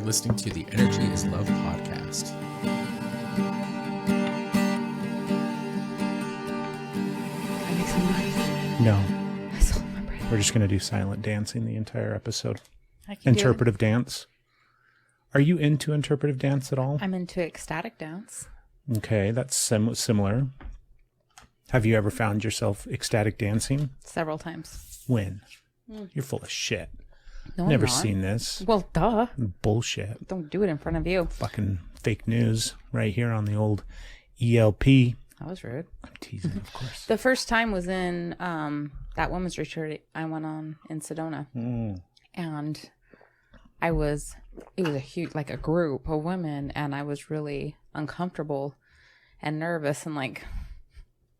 listening to the Energy is Love podcast. I make some noise. No. I still remember it. We're just going to do silent dancing the entire episode. I can Interpretive dance. Are you into interpretive dance at all? I'm into ecstatic dance. Okay, that's similar. Have you ever found yourself ecstatic dancing? Several times. When? You're full of shit. No, Never I'm not. seen this. Well, duh. Bullshit. Don't do it in front of you. Fucking fake news right here on the old ELP. That was rude. I'm teasing, of course. The first time was in that women's retreat I went on in Sedona. And it was a huge, like a group of women, and I was really uncomfortable and nervous and like,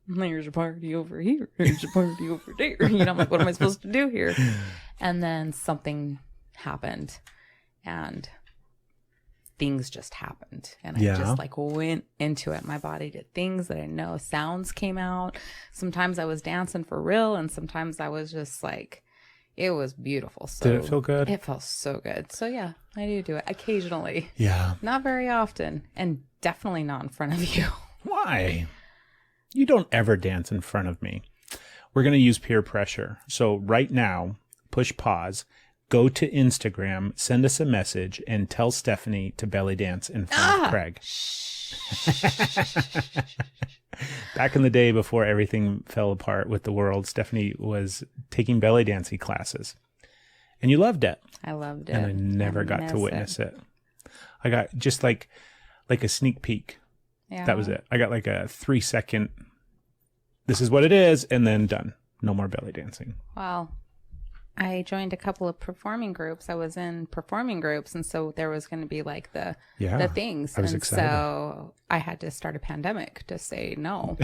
there's a party over here, there's a party over there. You know, I'm like, what am I supposed to do here? And then something happened and things just happened. And I just like went into it. My body did things that I didn't know. Sounds came out. Sometimes I was dancing for real, and sometimes I was just like, it was beautiful. So did it feel good? It felt so good. So yeah, I do it occasionally. Yeah. Not very often, and definitely not in front of you. Why? You don't ever dance in front of me. We're going to use peer pressure. So right now, push pause, go to Instagram, send us a message, and tell Stephanie to belly dance in front of Craig. Back in the day before everything fell apart with the world, Stephanie was taking belly dancing classes. And you loved it. I loved it. And I never got to witness it. I got just like a sneak peek. Yeah. That was it. I got like a 3-second, this is what it is, and then done. No more belly dancing. Well, I joined a couple of performing groups. I was in performing groups, and so there was going to be like the things. I was and excited. So I had to start a pandemic to say no.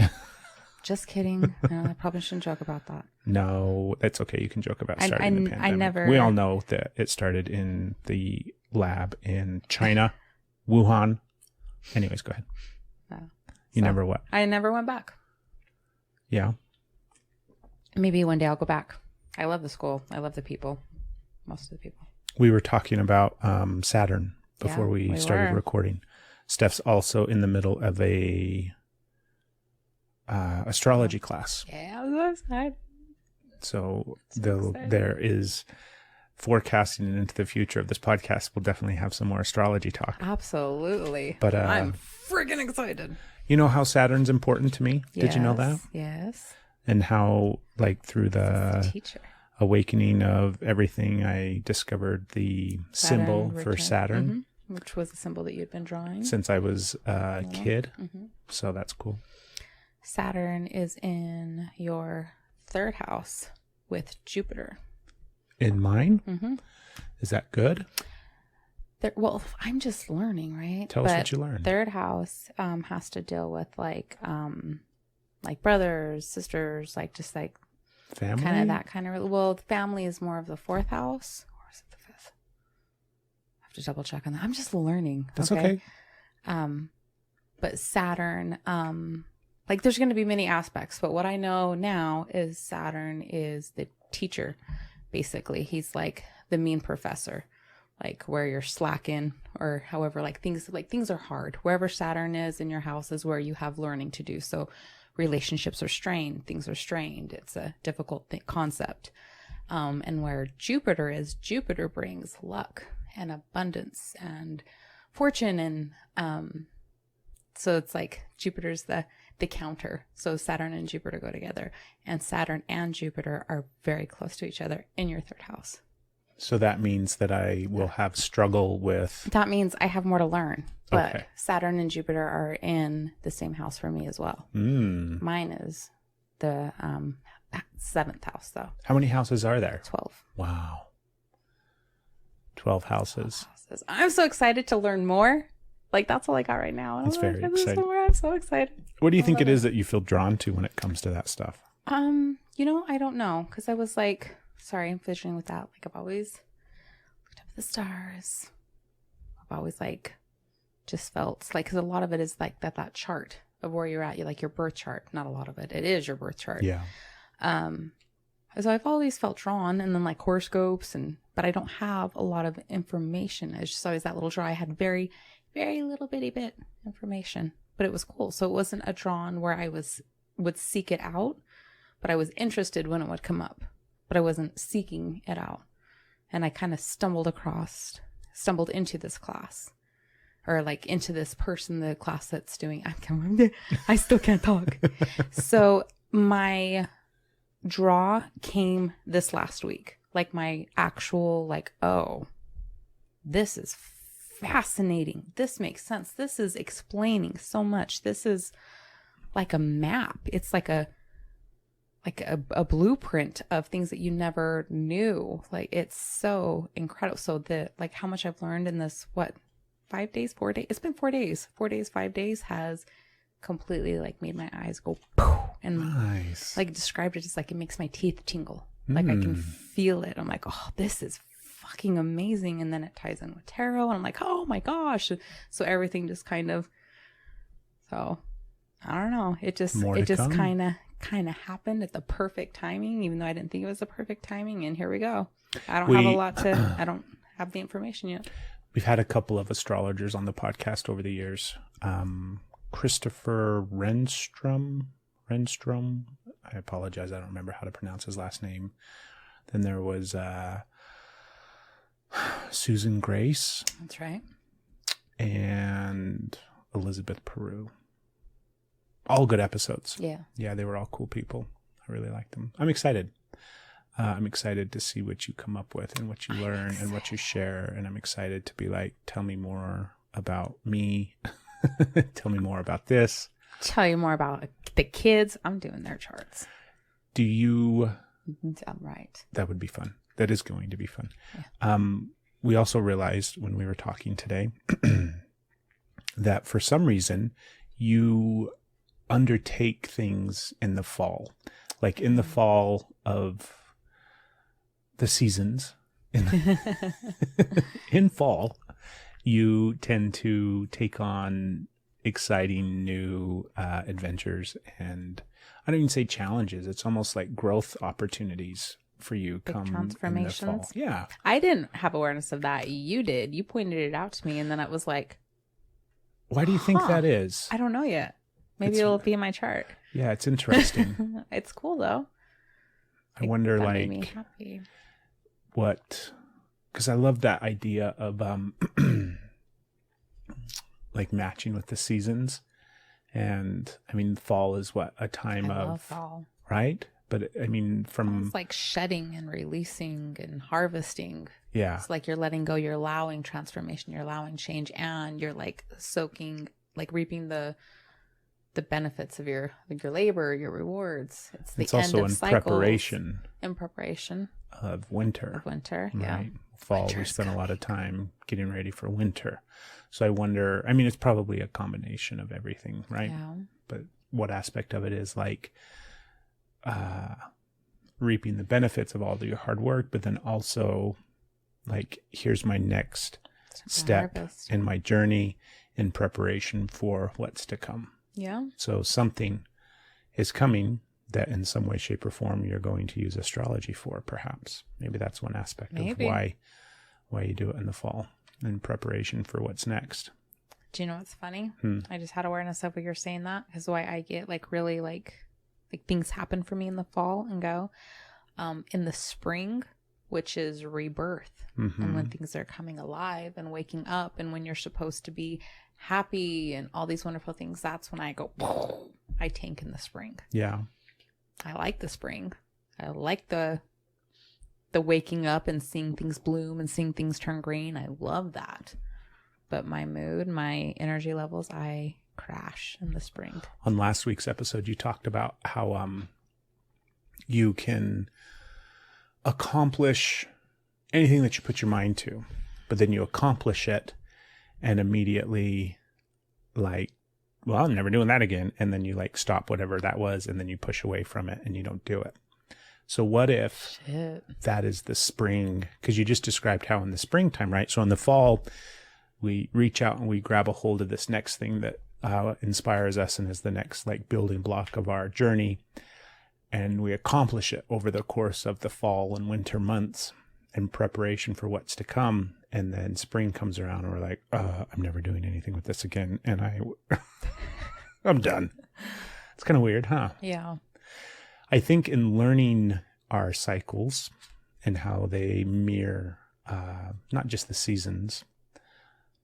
Just kidding. No, I probably shouldn't joke about that. No, that's okay. You can joke about starting the pandemic. We all know that it started in the lab in China, Wuhan. Anyways, go ahead. You never what? I never went back. Yeah. Maybe one day I'll go back. I love the school. I love the people. Most of the people. We were talking about Saturn before we started recording. Steph's also in the middle of a astrology class. Yeah, I'm so excited. So there is forecasting into the future of this podcast. We'll definitely have some more astrology talk. Absolutely. But I'm freaking excited. You know how Saturn's important to me? Did you know that? Yes. And how, like, through the teacher awakening of everything, I discovered the symbol for Saturn. Mm-hmm. Which was the symbol that you'd been drawing. Since I was a kid. Mm-hmm. So that's cool. Saturn is in your third house with Jupiter. In mine? Mm-hmm. Is that good? Well, I'm just learning, right? Tell us what you learned. Third house has to deal with like brothers, sisters, like just like family, kind of that kind of. Well, family is more of the fourth house, or is it the fifth? I have to double check on that. I'm just learning. That's okay. But Saturn, like there's going to be many aspects, but what I know now is Saturn is the teacher. Basically, he's like the mean professor. Like where you're slacking or however, like things are hard. Wherever Saturn is in your house is where you have learning to do. So relationships are strained. Things are strained. It's a difficult concept. And where Jupiter is, Jupiter brings luck and abundance and fortune. And so it's like Jupiter's the counter. So Saturn and Jupiter go together. And Saturn and Jupiter are very close to each other in your third house. So that means that I will have struggle with... That means I have more to learn. But Saturn and Jupiter are in the same house for me as well. Mine is the 7th house, though. How many houses are there? 12. Wow. 12 houses. I'm so excited to learn more. Like, that's all I got right now. It's very exciting. I'm so excited. What do you think it is that you feel drawn to when it comes to that stuff? I don't know. Because I was like... Sorry, I'm fidgeting with that. Like I've always looked up at the stars. I've always like just felt like, because a lot of it is like that chart of where you're at. You like your birth chart. Not a lot of it. It is your birth chart. Yeah. So I've always felt drawn, and then like horoscopes, but I don't have a lot of information. It's just always that little draw. I had very, very little bitty bit information, but it was cool. So it wasn't a drawn where I would seek it out, but I was interested when it would come up, but I wasn't seeking it out. And I kind of stumbled into this class, or like into this person, the class that's doing, I still can't talk. So my draw came this last week, like my actual, like, oh, this is fascinating. This makes sense. This is explaining so much. This is like a map. It's like a blueprint of things that you never knew. Like, it's so incredible. So like how much I've learned in this, 5 days, 4 days? It's been 4 days. 4 days, 5 days has completely like made my eyes go poof, and Nice. like described it as like it makes my teeth tingle. Like I can feel it. I'm like, oh, this is fucking amazing. And then it ties in with tarot, and I'm like, oh my gosh. So everything just kind of, so I don't know. It just kind of happened at the perfect timing, even though I didn't think it was the perfect timing. And here we go. I don't have the information yet. We've had a couple of astrologers on the podcast over the years. Christopher Renstrom. I apologize. I don't remember how to pronounce his last name. Then there was Susan Grace. That's right. And Elizabeth Peru. All good episodes. Yeah. Yeah, they were all cool people. I really liked them. I'm excited. I'm excited to see what you come up with and what you learn and what you share. And I'm excited to be like, tell me more about me. Tell me more about this. Tell you more about the kids. I'm doing their charts. Do you? I'm right. That would be fun. That is going to be fun. Yeah. We also realized when we were talking today that for some reason you undertake things in the fall, like in the fall of the seasons. In fall, you tend to take on exciting new adventures, and I don't even say challenges. It's almost like growth opportunities for you. Big come transformations. In the fall. Yeah. I didn't have awareness of that. You did. You pointed it out to me, and then it was like, why do you think that is? I don't know yet. Maybe it'll be in my chart. Yeah, it's interesting. It's cool though. I wonder, that like, made me happy. what, because I love that idea of like matching with the seasons. And I mean, fall is what, a time I of love fall. Right? But I mean, from it's like shedding and releasing and harvesting. Yeah, it's like you're letting go, you're allowing transformation, you're allowing change, and you're like soaking, like reaping the benefits of your labor, your rewards. It's end also of in cycles. preparation of winter. Yeah. Right? Fall, Winter's we spend coming. a lot of time getting ready for winter. So I wonder, I mean, it's probably a combination of everything, right? Yeah. But what aspect of it is like reaping the benefits of all of your hard work, but then also like, here's my next step Harvest. in my journey in preparation for what's to come. Yeah. So something is coming that in some way, shape, or form you're going to use astrology for, perhaps. Maybe that's one aspect of why you do it in the fall, in preparation for what's next. Do you know what's funny? I just had awareness of what you're saying that is why I get like really like things happen for me in the fall and go in the spring, which is rebirth. Mm-hmm. And when things are coming alive and waking up, and when you're supposed to be happy and all these wonderful things, that's when I go, I tank in the spring. Yeah. I like the spring. I like the waking up and seeing things bloom and seeing things turn green. I love that. But my mood, my energy levels, I crash in the spring. On last week's episode, you talked about how you can accomplish anything that you put your mind to, but then you accomplish it and immediately like, well, I'm never doing that again. And then you like stop whatever that was, and then you push away from it and you don't do it. So what if that is the spring? Because you just described how in the springtime, right? So in the fall, we reach out and we grab a hold of this next thing that inspires us and is the next like building block of our journey. and we accomplish it over the course of the fall and winter months in preparation for what's to come. And then spring comes around and we're like, I'm never doing anything with this again. And I'm done. It's kind of weird, huh? Yeah. I think in learning our cycles and how they mirror not just the seasons,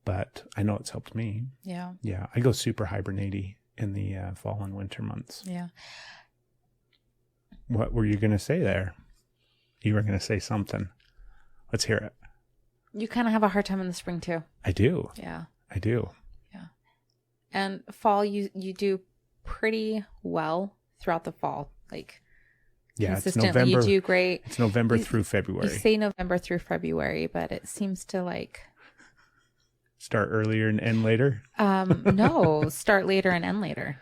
but I know it's helped me. Yeah. Yeah. I go super hibernating in the fall and winter months. Yeah. What were you going to say there? You were going to say something. Let's hear it. You kind of have a hard time in the spring too. I do. Yeah. I do. Yeah. And fall, you do pretty well throughout the fall. Like, Yeah, it's consistently, November. you do great. It's November through February. You say November through February, but it seems to like Start earlier and end later. no, start later and end later.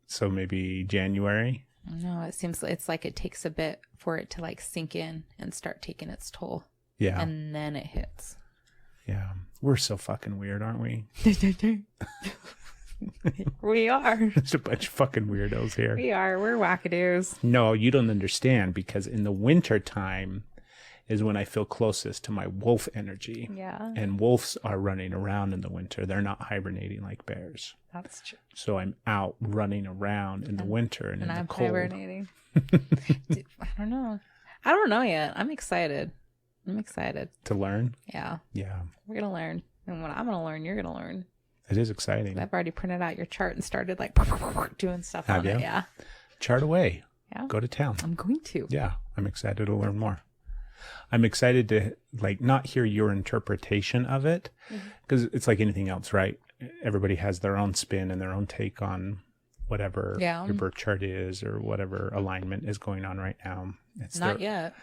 So maybe January. No, it seems it's like it takes a bit for it to like sink in and start taking its toll. Yeah. And then it hits. Yeah. We're so fucking weird, aren't we? We are. There's a bunch of fucking weirdos here. We are. We're wackadoos. No, you don't understand, because in the winter time is when I feel closest to my wolf energy. Yeah. And wolves are running around in the winter. They're not hibernating like bears. That's true. So I'm out running around in the winter and in the I'm cold. hibernating. Dude, I don't know. I don't know yet. I'm excited. To learn? Yeah. Yeah. We're going to learn. And when I'm going to learn, you're going to learn. It is exciting. I've already printed out your chart and started like doing stuff Have on you? it. Yeah. Chart away. Yeah. Go to town. I'm going to. Yeah. I'm excited to learn more. I'm excited to like not hear your interpretation of it, because it's like anything else, right? Everybody has their own spin and their own take on whatever your birth chart is or whatever alignment is going on right now. It's Not yet.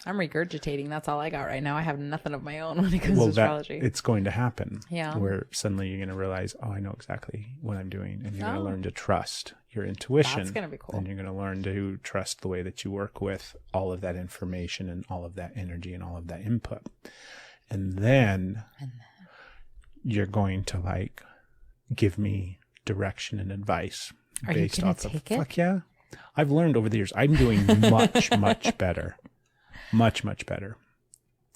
I'm regurgitating. That's all I got right now. I have nothing of my own when it comes to astrology. It's going to happen. Yeah. Where suddenly you're going to realize, oh, I know exactly what I'm doing. And you're going to learn to trust your intuition. That's going to be cool. And you're going to learn to trust the way that you work with all of that information and all of that energy and all of that input. And then you're going to like give me direction and advice. Are you going to take it? Fuck yeah. I've learned over the years. I'm doing much, much better. Much, much better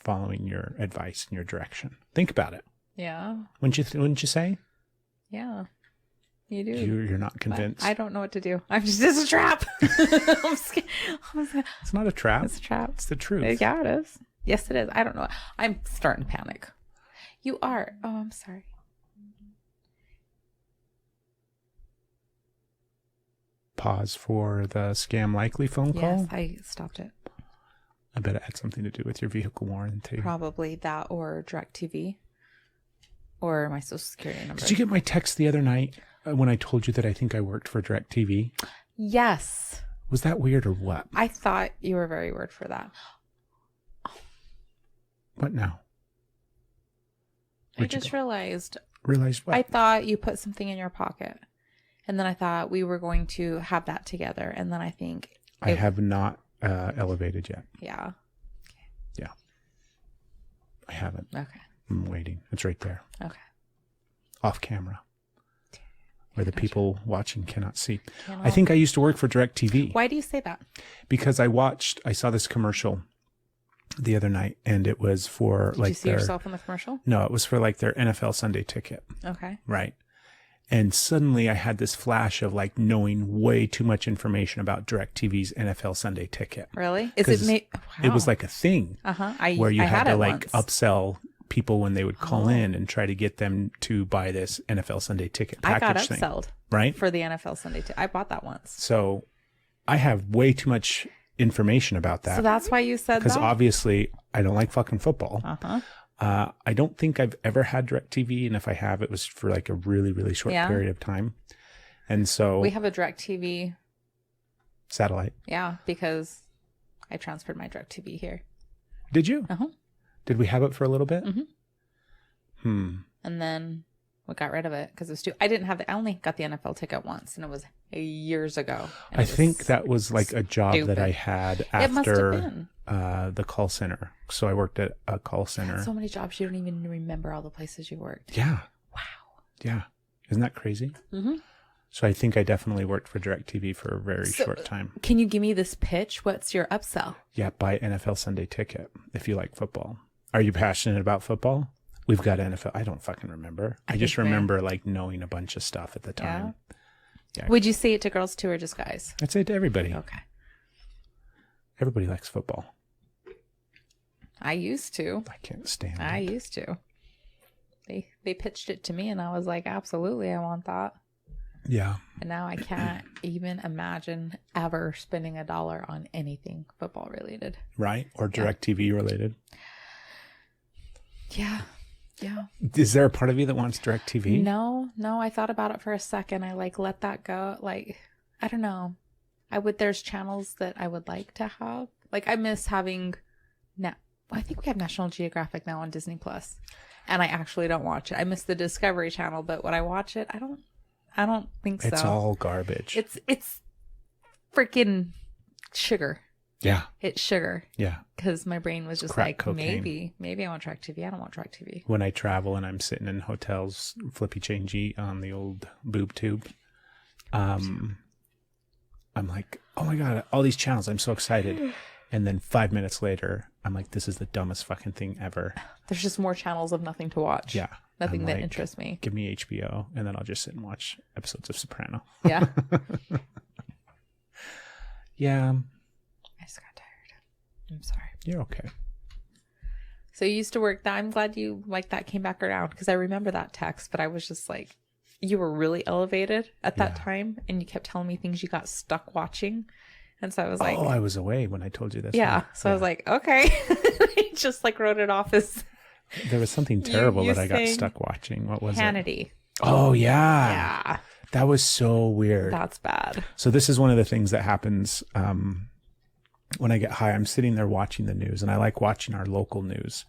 following your advice and your direction. Think about it. Yeah. Wouldn't you say? Yeah. You do. You're not convinced? But I don't know what to do. It's a trap. I'm scared. It's not a trap. It's a trap. It's the truth. Yeah, it is. Yes, it is. I don't know. I'm starting to panic. You are. Oh, I'm sorry. Pause for the scam likely phone call. Yes, I stopped it. I bet it had something to do with your vehicle warranty. Probably that or DirecTV or my social security number. Did you get my text the other night when I told you that I think I worked for DirecTV? Yes. Was that weird or what? I thought you were very weird for that. What now? I just realized. Realized what? I thought you put something in your pocket. And then I thought we were going to have that together. And then I think. I have not elevated yet. Yeah. Yeah. I haven't. Okay. I'm waiting. It's right there. Okay. Off camera. Where the people watching cannot see. Cannot. I think I used to work for DirecTV. Why do you say that? Because I saw this commercial the other night, and it was for Did like you see yourself in the commercial? No, it was for like their NFL Sunday ticket. Okay. Right. And suddenly I had this flash of like knowing way too much information about DirecTV's NFL Sunday ticket. Really? Is it wow. It was like a thing where you had to like upsell people when they would call in and try to get them to buy this NFL Sunday ticket package I got thing. upselled Right? for the NFL Sunday ticket. I bought that once. So I have way too much information about that. So that's why you said that? Because obviously I don't like fucking football. Uh-huh. I don't think I've ever had DirecTV, and if I have, it was for like a really, really short period of time. And so we have a DirecTV satellite. Yeah, because I transferred my DirecTV here. Did you? Uh-huh. Did we have it for a little bit? Mm-hmm. And then we got rid of it because it was too. I only got the NFL ticket once, and it was years ago. I think that was like a job that I had after the call center. So I worked at a call center. So many jobs you don't even remember all the places you worked. Yeah. Wow. Yeah. Isn't that crazy? Mm-hmm. So I think I definitely worked for DirecTV for a very short time. Can you give me this pitch? What's your upsell? Yeah, buy NFL Sunday Ticket if you like football. Are you passionate about football? We've got NFL. I don't fucking remember. I just remember like knowing a bunch of stuff at the time. Yeah. Would you say it to girls too or just guys? I'd say it to everybody. Okay. Everybody likes football. I used to. I can't stand I it. used to. They pitched it to me and I was like, absolutely, I want that. Yeah. And now I can't even imagine ever spending $1 on anything football related. Right? Or DirecTV related. Yeah. Yeah. Is there a part of you that wants DirecTV? No. I thought about it for a second. I like let that go. Like, I don't know. There's channels that I would like to have. Like I miss having I think we have National Geographic now on Disney Plus. And I actually don't watch it. I miss the Discovery Channel, but when I watch it, I don't think so. It's all garbage. It's freaking sugar. Yeah. It's sugar. Yeah. Because my brain was just crack like, cocaine. maybe I want Track TV. I don't want Track TV. When I travel and I'm sitting in hotels, flippy changey on the old boob tube, I'm like, oh my God, all these channels. I'm so excited. And then 5 minutes later, I'm like, this is the dumbest fucking thing ever. There's just more channels of nothing to watch. Yeah. Nothing I'm that like, interests me. Give me HBO, and then I'll just sit and watch episodes of Soprano. Yeah. Yeah. I just got tired. I'm sorry. You're okay. So you used to work that. I'm glad you like that came back around because I remember that text, but I was just like, you were really elevated at that time and you kept telling me things you got stuck watching. And so I was like, oh, I was away when I told you this. Yeah. One. So I was like, okay. I just like wrote it off as there was something terrible you that I got saying stuck watching. What was it? Hannity. Oh, yeah. Yeah. That was so weird. That's bad. So this is one of the things that happens when I get high. I'm sitting there watching the news, and I like watching our local news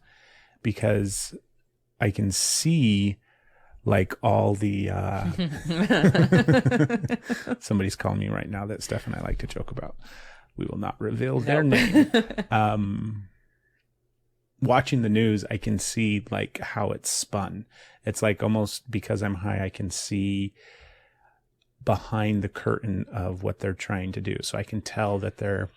because I can see like all the somebody's calling me right now that Steph and I like to joke about. We will not reveal their name. Watching the news, I can see like how it's spun. It's like almost because I'm high, I can see behind the curtain of what they're trying to do. So I can tell that they're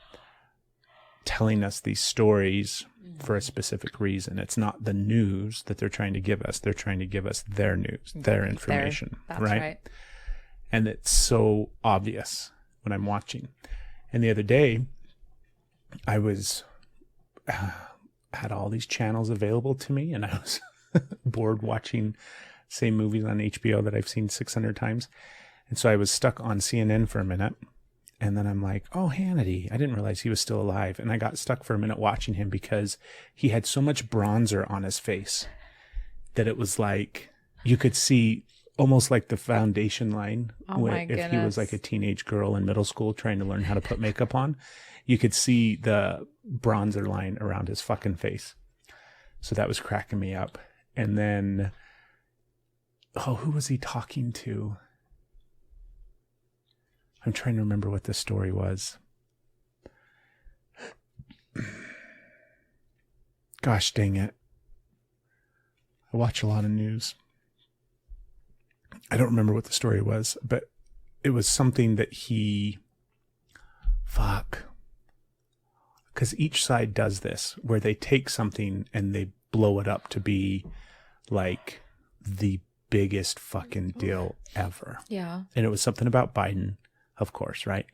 telling us these stories for a specific reason. It's not the news that they're trying to give us. They're trying to give us their news, their information. That's right. And it's so obvious when I'm watching. And the other day, I was had all these channels available to me, and I was bored watching same movies on HBO that I've seen 600 times. And so I was stuck on CNN for a minute. And then I'm like, oh, Hannity. I didn't realize he was still alive. And I got stuck for a minute watching him because he had so much bronzer on his face that it was like you could see almost like the foundation line. Oh my if goodness. he was like a teenage girl in middle school trying to learn how to put makeup on, you could see the bronzer line around his fucking face. So that was cracking me up. And then, who was he talking to? I'm trying to remember what the story was. Gosh dang it. I watch a lot of news. I don't remember what the story was, but it was something that because each side does this, where they take something and they blow it up to be like the biggest fucking deal ever. Yeah. And it was something about Biden. Of course, right?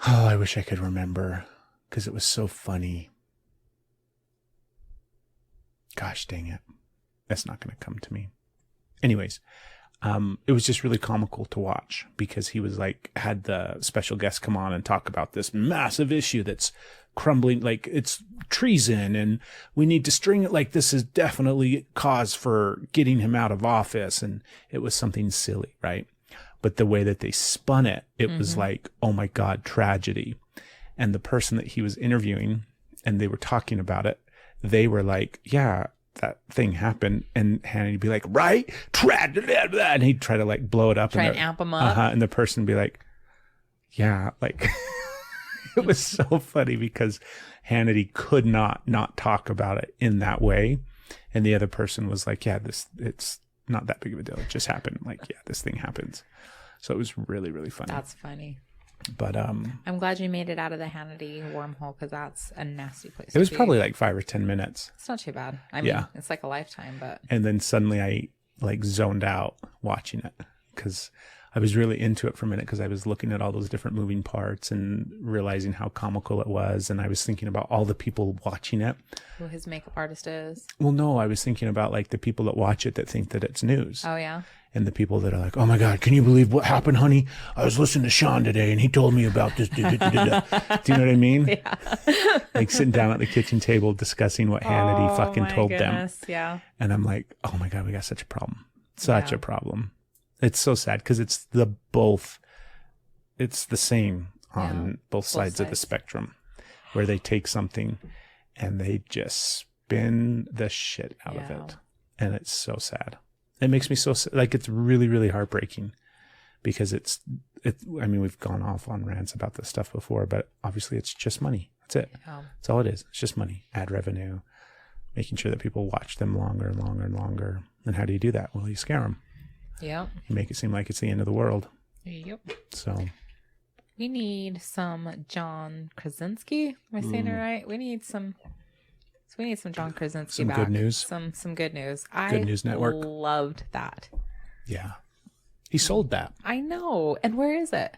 Oh, I wish I could remember because it was so funny. Gosh dang it. That's not going to come to me. Anyways, it was just really comical to watch because he was like, had the special guest come on and talk about this massive issue that's crumbling, like it's treason and we need to string it, like this is definitely cause for getting him out of office. And it was something silly, right? But the way that they spun it, it was like, oh my God, tragedy. And the person that he was interviewing and they were talking about it, they were like, yeah, that thing happened. And Hannah would be like, right? Tragedy. And he'd try to like blow it up. Try and amp him up. And the person would be like, yeah, like it was so funny because Hannity could not talk about it in that way. And the other person was like, yeah, not that big of a deal. It just happened. Like, yeah, this thing happens. So it was really, really funny. That's funny. But I'm glad you made it out of the Hannity wormhole, because that's a nasty place. It was probably like 5 or 10 minutes. It's not too bad. I mean, Yeah. it's like a lifetime, but. And then suddenly I like zoned out watching it because I was really into it for a minute, because I was looking at all those different moving parts and realizing how comical it was. And I was thinking about all the people watching it. Who his makeup artist is. Well, no, I was thinking about like the people that watch it that think that it's news. Oh, yeah. And the people that are like, oh my God, can you believe what happened, honey? I was listening to Sean today and he told me about this. Do you know what I mean? Yeah. Like sitting down at the kitchen table discussing what Hannity fucking told them. Yeah. And I'm like, oh my God, we got such a problem. Such a problem. It's so sad because it's the same on both sides of the spectrum, where they take something and they just spin the shit out of it. And it's so sad. It makes me so like, it's really, really heartbreaking, because I mean, we've gone off on rants about this stuff before, but obviously it's just money. That's it. Yeah. That's all it is. It's just money, ad revenue, making sure that people watch them longer and longer and longer. And how do you do that? Well, you scare them. Yep. You make it seem like it's the end of the world. Yep. So we need some John Krasinski. Am I saying it right? We need some John Krasinski some back. Good news. Some good news. Good News Network. Loved that. Yeah. He sold that. I know. And where is it?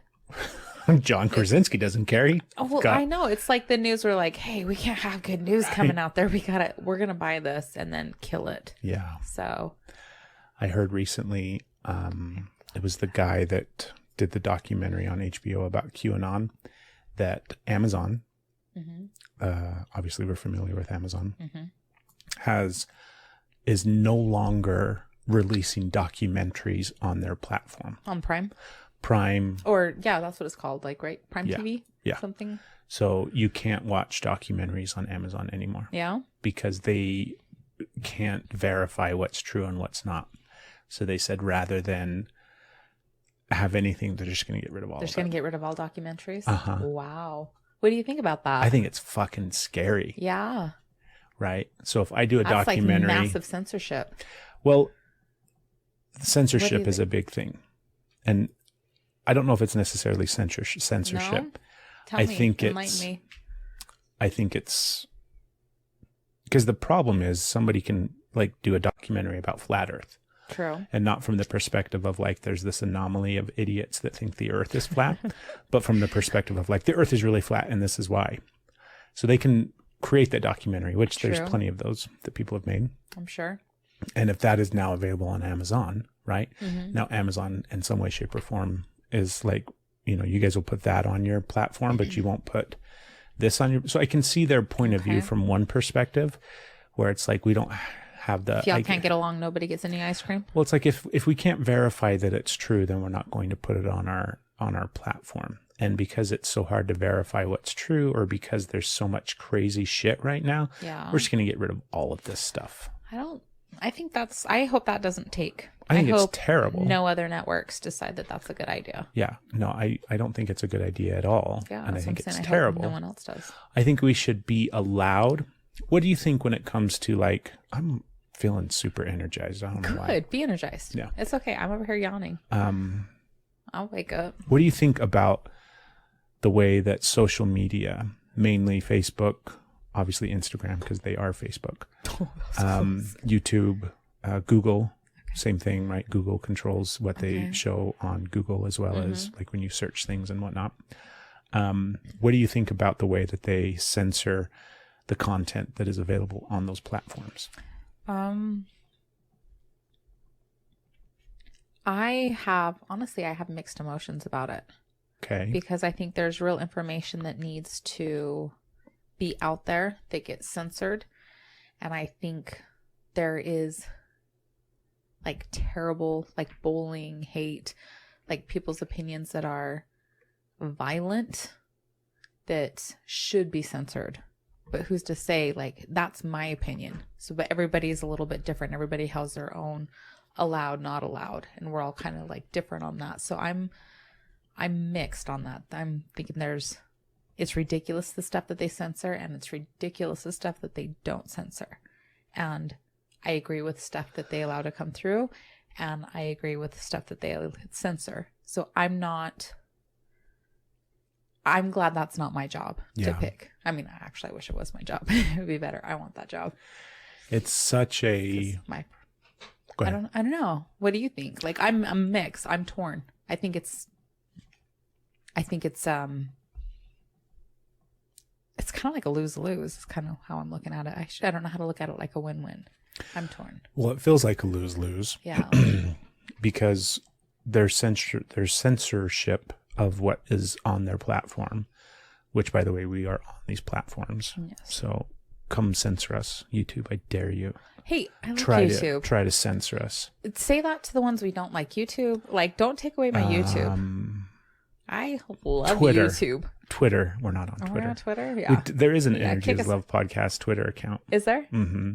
John Krasinski doesn't care. I know. It's like the news were like, hey, we can't have good news coming out there. We're going to buy this and then kill it. Yeah. So I heard recently, it was the guy that did the documentary on HBO about QAnon, that Amazon, obviously we're familiar with Amazon, is no longer releasing documentaries on their platform. on Prime. Or that's what it's called, like, right? Prime TV? Yeah. Something. So you can't watch documentaries on Amazon anymore. Yeah. Because they can't verify what's true and what's not. So they said rather than have anything, they're just going to get rid of all of it. They're just going to get rid of all documentaries? Uh-huh. Wow. What do you think about that? I think it's fucking scary. Yeah. Right? So if I do a That's documentary... like massive censorship. Well, censorship is a big thing. And I don't know if it's necessarily censorship. No? Tell I me. think Enlighten me. I think it's... Because the problem is somebody can like do a documentary about flat Earth. True. And not from the perspective of like, there's this anomaly of idiots that think the Earth is flat, but from the perspective of like, the Earth is really flat and this is why. So they can create that documentary, which there's plenty of those that people have made. I'm sure. And if that is now available on Amazon, right? Mm-hmm. Now Amazon in some way, shape or form is like, you guys will put that on your platform, but you won't put this on your, so I can see their point of view from one perspective where it's like, we don't have the, if y'all can't get along, nobody gets any ice cream. Well, it's like if we can't verify that it's true, then we're not going to put it on our platform. And because it's so hard to verify what's true, or because there's so much crazy shit right now, we're just going to get rid of all of this stuff. I hope that doesn't take. I think it's hope terrible. No other networks decide that that's a good idea. Yeah. No, I don't think it's a good idea at all. Yeah, and I think it's I terrible. Hope no one else does. I think we should be allowed. What do you think when it comes to like, I'm feeling super energized. I don't know why. Good. Be energized. Yeah. It's okay. I'm over here yawning. I'll wake up. What do you think about the way that social media, mainly Facebook, obviously Instagram, because they are Facebook, YouTube, Google, same thing, right? Google controls what they show on Google as well as like when you search things and whatnot. What do you think about the way that they censor the content that is available on those platforms? I have mixed emotions about it. Okay. Because I think there's real information that needs to be out there that gets censored. And I think there is like terrible, like bullying, hate, like people's opinions that are violent that should be censored. But who's to say, like, that's my opinion. So, but everybody's a little bit different. Everybody has their own allowed, not allowed. And we're all kind of like different on that. So I'm mixed on that. I'm thinking it's ridiculous the stuff that they censor, and it's ridiculous the stuff that they don't censor. And I agree with stuff that they allow to come through. and I agree with stuff that they censor. So I'm glad that's not my job to pick. I mean, actually, I wish it was my job. It would be better. I want that job. It's such a... Go ahead. I don't know. What do you think? Like, I'm mixed. I'm torn. I think it's kind of like a lose-lose. It's kind of how I'm looking at it. I don't know how to look at it like a win-win. I'm torn. Well, it feels like a lose-lose. Yeah. Because there's censorship of what is on their platform, which, by the way, we are on these platforms. Yes. So come censor us, YouTube. I dare you. Hey, I like YouTube. Try to censor us. Say that to the ones we don't like. YouTube, like, don't take away my YouTube. I love Twitter. YouTube. Twitter. We're not on Oh, Twitter. we're on Twitter? Yeah. There is an Energy is Love podcast Twitter account. Is there? Mm-hmm.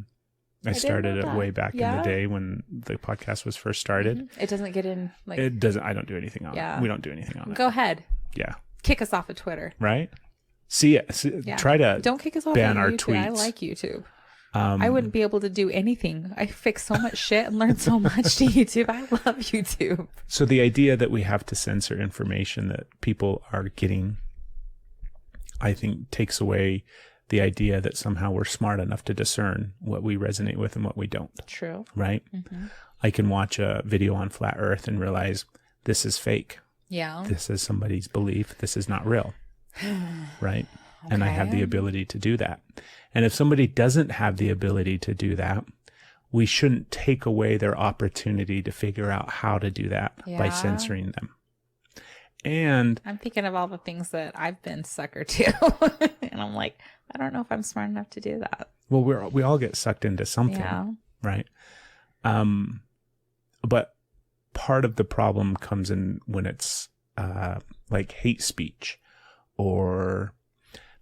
I started it way back in the day when the podcast was first started. Mm-hmm. It doesn't get in. Like, it doesn't. I don't do anything on it. We don't do anything on it. Go ahead. Yeah. Kick us off of Twitter. Right? Try to don't kick us off ban of our YouTube. tweets. I like YouTube. I wouldn't be able to do anything. I fix so much shit and learn so much to YouTube. I love YouTube. So the idea that we have to censor information that people are getting, I think, takes away the idea that somehow we're smart enough to discern what we resonate with and what we don't. True. Right? Mm-hmm. I can watch a video on flat earth and realize this is fake. Yeah. This is somebody's belief. This is not real. Right? Okay. And I have the ability to do that. And if somebody doesn't have the ability to do that, we shouldn't take away their opportunity to figure out how to do that by censoring them. And I'm thinking of all the things that I've been sucker to. And I'm like, I don't know if I'm smart enough to do that. Well, we all get sucked into something, right? But part of the problem comes in when it's like hate speech, or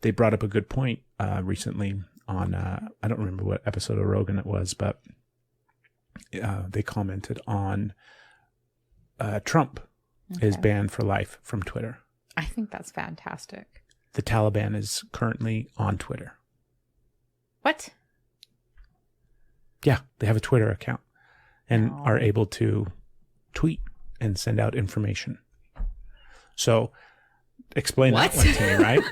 they brought up a good point recently on, I don't remember what episode of Rogan it was, but they commented on Trump is banned for life from Twitter. I think that's fantastic. The Taliban is currently on Twitter. What? Yeah, they have a Twitter account and are able to tweet and send out information. So explain that one to me, right?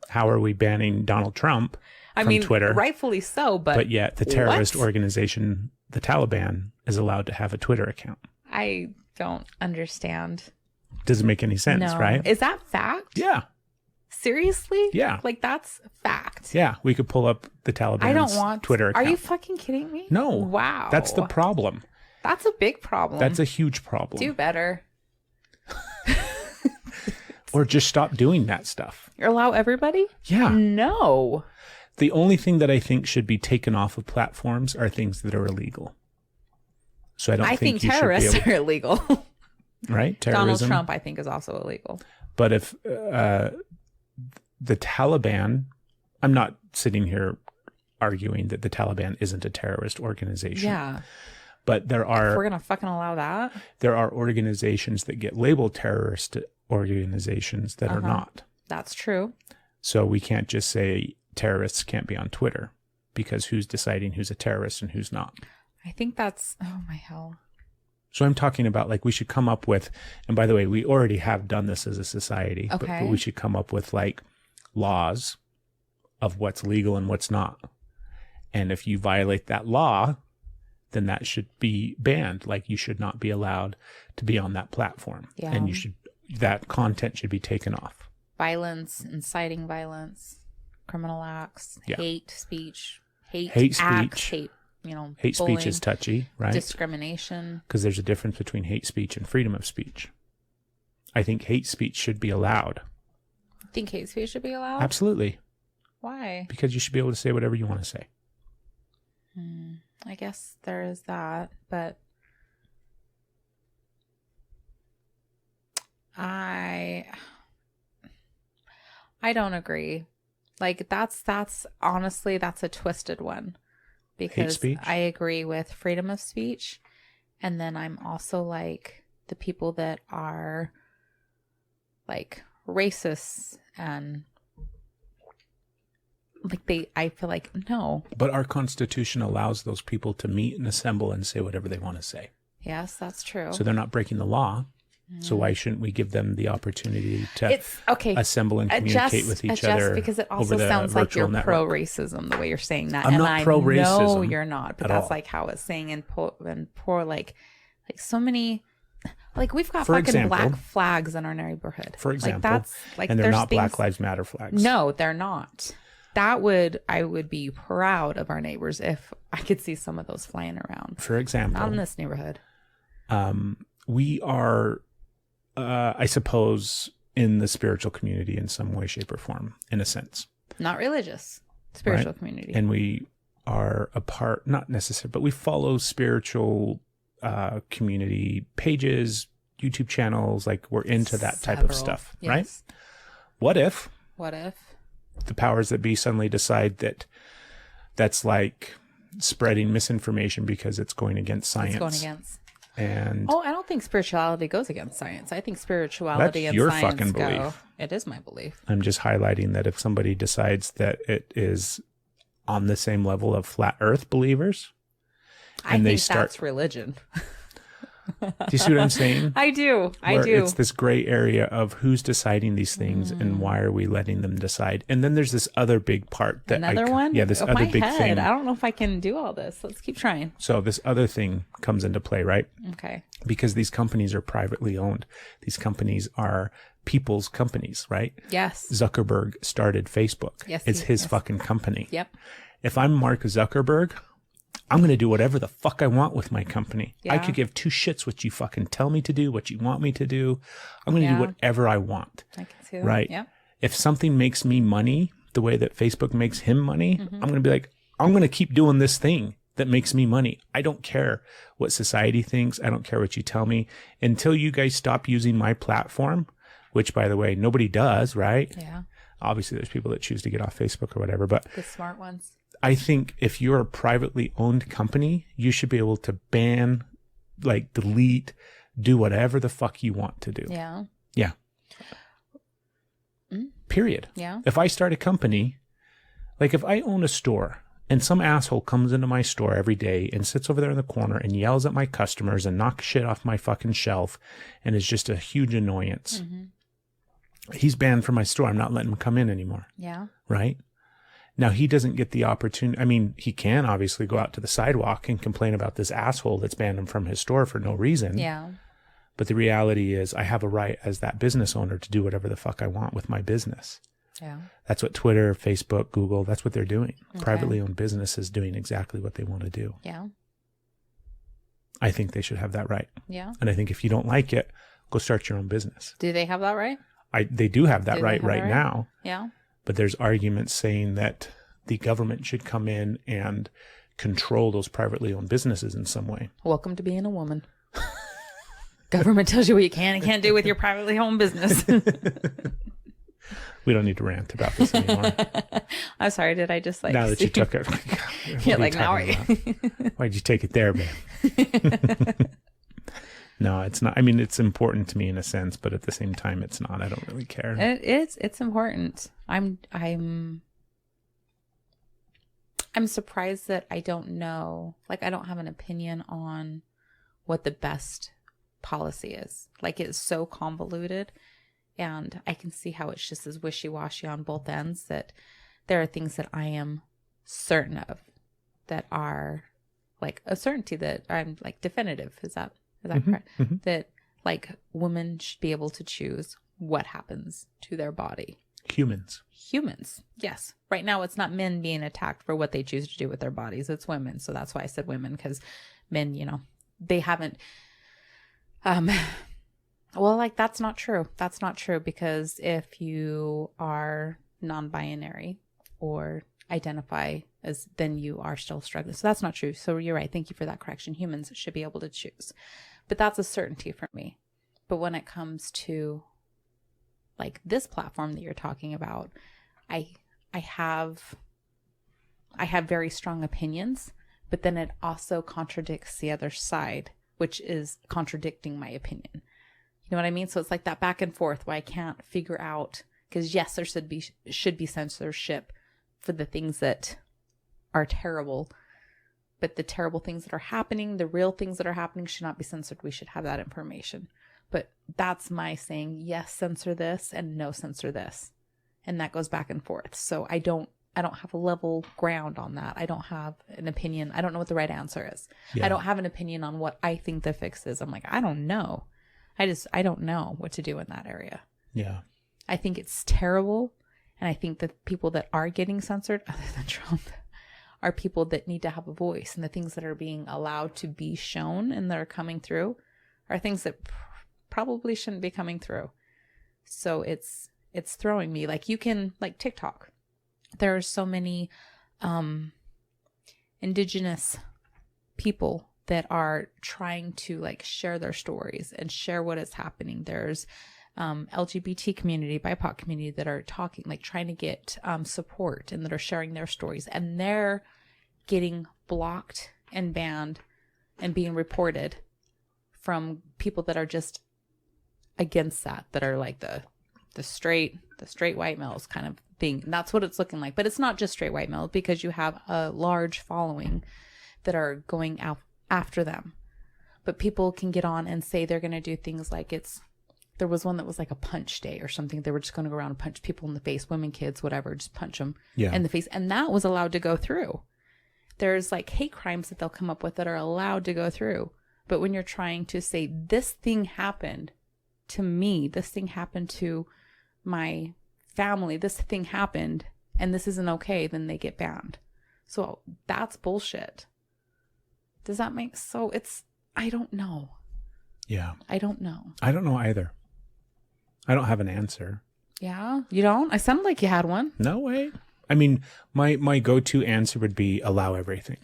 How are we banning Donald Trump from Twitter? Rightfully so, but yet the terrorist organization, the Taliban, is allowed to have a Twitter account. I don't understand. Doesn't make any sense, right? Is that fact? Yeah. Seriously? Yeah. Like, that's fact. Yeah, we could pull up the Taliban's Twitter account. Are you fucking kidding me? No. Wow. That's the problem. That's a big problem. That's a huge problem. Do better. Or just stop doing that stuff. Allow everybody? Yeah. No. The only thing that I think should be taken off of platforms are things that are illegal. So I think terrorists are illegal. Right? Terrorism. Donald Trump, I think, is also illegal. But if the Taliban, I'm not sitting here arguing that the Taliban isn't a terrorist organization. Yeah. But if we're going to fucking allow that. There are organizations that get labeled terrorist organizations that are not. That's true. So we can't just say terrorists can't be on Twitter, because who's deciding who's a terrorist and who's not? I think that's, oh my hell. So I'm talking about, like, we should come up with, and by the way, we already have done this as a society, but we should come up with like laws of what's legal and what's not. And if you violate that law, then that should be banned. Like, you should not be allowed to be on that platform. Yeah. And that content should be taken off. Violence, inciting violence, criminal acts, hate speech, hate acts, speech. Hate bullying, speech is touchy, right? Discrimination. Because there's a difference between hate speech and freedom of speech. I think hate speech should be allowed. Think hate speech should be allowed? Absolutely. Why? Because you should be able to say whatever you want to say. I guess there is that, but I don't agree. Like, that's honestly, that's a twisted one, because I agree with freedom of speech, and then I'm also like the people that are like racists and like I feel like no. But our Constitution allows those people to meet and assemble and say whatever they want to say. Yes, that's true. So they're not breaking the law. So why shouldn't we give them the opportunity to assemble and communicate with each other? Because it also sounds like you're pro-racism the way you're saying that. I'm not pro-racism. No, you're not. But that's like how it's saying in poor like so many. Like we've got fucking black flags in our neighborhood. For example, like that's like, and they're not Black Lives Matter flags. No, they're not. I would be proud of our neighbors if I could see some of those flying around. For example, not in this neighborhood. We are, I suppose, in the spiritual community in some way, shape, or form, in a sense. Not religious, spiritual community. And we are a part, not necessarily, but we follow spiritual community pages, YouTube channels. Like we're into that type of stuff, yes. Right? What if the powers that be suddenly decide that that's like spreading misinformation because it's going against science? It's going against. And I don't think spirituality goes against science. I think spirituality and science fucking belief. It is my belief. I'm just highlighting that if somebody decides that it is on the same level of flat Earth believers, and that's religion. Do you see what I'm saying? I do. It's this gray area of who's deciding these things and why are we letting them decide? And then there's this other big part that this other big thing. I don't know if I can do all this. Let's keep trying. So this other thing comes into play, right? Okay. Because these companies are privately owned. These companies are people's companies, right? Yes. Zuckerberg started Facebook. Yes. It's his fucking company. Yep. If I'm Mark Zuckerberg, I'm going to do whatever the fuck I want with my company. Yeah. I could give two shits what you fucking tell me to do, what you want me to do. I'm going to do whatever I want. I can see that. Right? Yeah. If something makes me money the way that Facebook makes him money, I'm going to be like, I'm going to keep doing this thing that makes me money. I don't care what society thinks. I don't care what you tell me. Until you guys stop using my platform, which, by the way, nobody does, right? Yeah. Obviously, there's people that choose to get off Facebook or whatever, but the smart ones. I think if you're a privately owned company, you should be able to ban, like delete, do whatever the fuck you want to do. Yeah. Yeah. Period. Yeah. If I start a company, like if I own a store and some asshole comes into my store every day and sits over there in the corner and yells at my customers and knocks shit off my fucking shelf and is just a huge annoyance, he's banned from my store. I'm not letting him come in anymore. Yeah. Right? Now, he doesn't get the opportunity. I mean, he can obviously go out to the sidewalk and complain about this asshole that's banned him from his store for no reason. Yeah. But the reality is I have a right as that business owner to do whatever the fuck I want with my business. Yeah. That's what Twitter, Facebook, Google, that's what they're doing. Okay. Privately owned businesses doing exactly what they want to do. Yeah. I think they should have that right. Yeah. And I think if you don't like it, go start your own business. Do they have that right? They do have that right now. Yeah. But there's arguments saying that the government should come in and control those privately owned businesses in some way. Welcome to being a woman. Government tells you what you can and can't do with your privately owned business. We don't need to rant about this anymore. I'm sorry. Did I just like... Now that you took it... You're like, now why'd you take it there, babe? No, it's not. I mean, it's important to me in a sense, but at the same time, it's not. I don't really care. It's important. I'm surprised that I don't know. Like, I don't have an opinion on what the best policy is. Like, it's so convoluted, and I can see how it's just as wishy-washy on both ends, that there are things that I am certain of that are like a certainty, that I'm like definitive. Is that correct? Mm-hmm. That like women should be able to choose what happens to their body. Humans. Yes. Right now it's not men being attacked for what they choose to do with their bodies. It's women. So that's why I said women, because men, they haven't, well, like that's not true. That's not true, because if you are non-binary or identify as, then you are still struggling. So that's not true. So you're right. Thank you for that correction. Humans should be able to choose. But that's a certainty for me. But when it comes to like this platform that you're talking about, I have very strong opinions, but then it also contradicts the other side, which is contradicting my opinion. You know what I mean? So it's like that back and forth where I can't figure out, because yes, there should be censorship for the things that are terrible, But the terrible things that are happening, the real things that are happening should not be censored. We should have that information. But that's my saying, yes, censor this, and no, censor this. And that goes back and forth. So I don't have a level ground on that. I don't have an opinion. I don't know what the right answer is. Yeah. I don't have an opinion on what I think the fix is. I'm like, I don't know. I don't know what to do in that area. Yeah. I think it's terrible. And I think the people that are getting censored, other than Trump, are people that need to have a voice. And the things that are being allowed to be shown and that are coming through are things that probably shouldn't be coming through. So it's throwing me. Like, you can, like TikTok. There are so many indigenous people that are trying to like share their stories and share what is happening. There's LGBT community, BIPOC community that are talking, like trying to get support, and that are sharing their stories, and they're getting blocked and banned and being reported from people that are just against that are like the straight white males kind of thing. And that's what it's looking like. But it's not just straight white males, because you have a large following that are going out after them. But people can get on and say they're going to do things like there was one that was like a punch day or something. They were just going to go around and punch people in the face, women, kids, whatever, just punch them in the face. And that was allowed to go through. There's like hate crimes that they'll come up with that are allowed to go through. But when you're trying to say, this thing happened to me, this thing happened to my family, this thing happened, and this isn't okay, then they get banned. So that's bullshit. Does that make I don't know. Yeah. I don't know. I don't know either. I don't have an answer. Yeah? You don't? I sounded like you had one. No way. I mean, my go-to answer would be allow everything.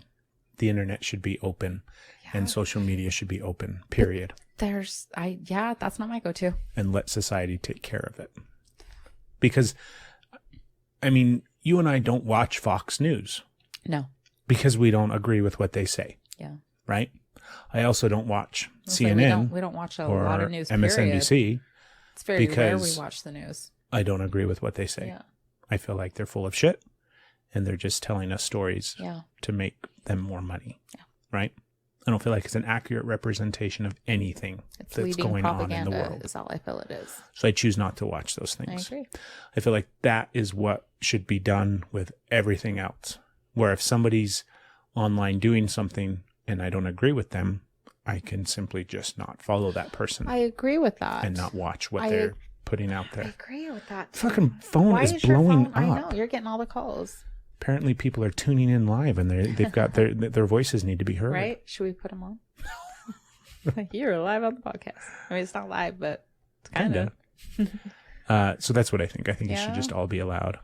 The internet should be open, and social media should be open, period. That's not my go-to. And let society take care of it. Because, I mean, you and I don't watch Fox News. No. Because we don't agree with what they say. Yeah. Right? I also don't watch CNN. We don't watch a or lot of news, MSNBC. Period. It's very rare because we watch the news. I don't agree with what they say. Yeah. I feel like they're full of shit, and they're just telling us stories to make them more money. Yeah. Right? I don't feel like it's an accurate representation of anything that's going on in the world. Is all I feel it is. So I choose not to watch those things. I agree. I feel like that is what should be done with everything else. Where if somebody's online doing something and I don't agree with them, I can simply just not follow that person. I agree with that. And not watch what they're putting out there. I agree with that. Fucking phone is blowing up. I know, you're getting all the calls. Apparently people are tuning in live, and they've got their voices need to be heard. Right? Should we put them on? You're live on the podcast. I mean, it's not live, but it's kind of. So that's what I think. I think it should just all be allowed.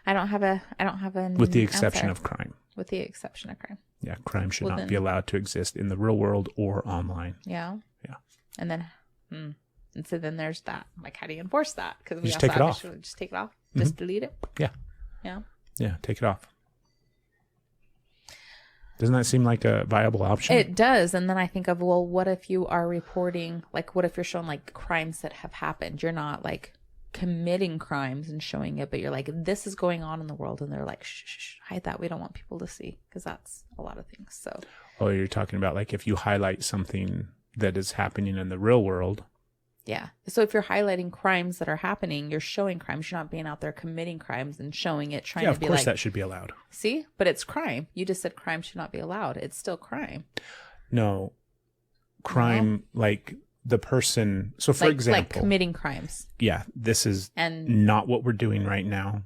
I don't have an with the exception answer. of crime. With the exception of crime. Yeah, crime should not be allowed to exist in the real world or online. Yeah. Yeah. And then, and so then there's that. Like, how do you enforce that? Because we just take it off. Just take it off. Just delete it. Yeah. Yeah. Yeah, take it off. Doesn't that seem like a viable option? It does. And then I think of, well, what if you are reporting, like, what if you're showing like crimes that have happened? You're not like committing crimes and showing it, but you're like, this is going on in the world, and they're like, shh, hide that, we don't want people to see, because that's a lot of things. So you're talking about like if you highlight something that is happening in the real world. Yeah. So if you're highlighting crimes that are happening, you're showing crimes. You're not being out there committing crimes and showing it, trying to be like, of course that should be allowed. See, but it's crime. You just said crime should not be allowed. It's still crime. No, crime, like the person. So for example, like committing crimes. Yeah, this is not what we're doing right now.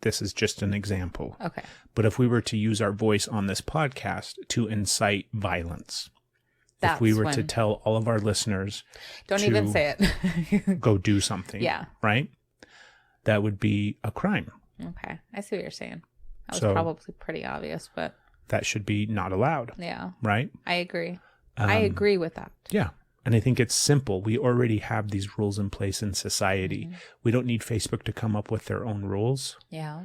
This is just an example. Okay. But if we were to use our voice on this podcast to incite violence, if we were to tell all of our listeners, don't even say it, go do something. Yeah. Right. That would be a crime. Okay. I see what you're saying. That was probably pretty obvious, but that should be not allowed. Yeah. Right. I agree. I agree with that. Yeah. And I think it's simple. We already have these rules in place in society. Mm-hmm. We don't need Facebook to come up with their own rules. Yeah.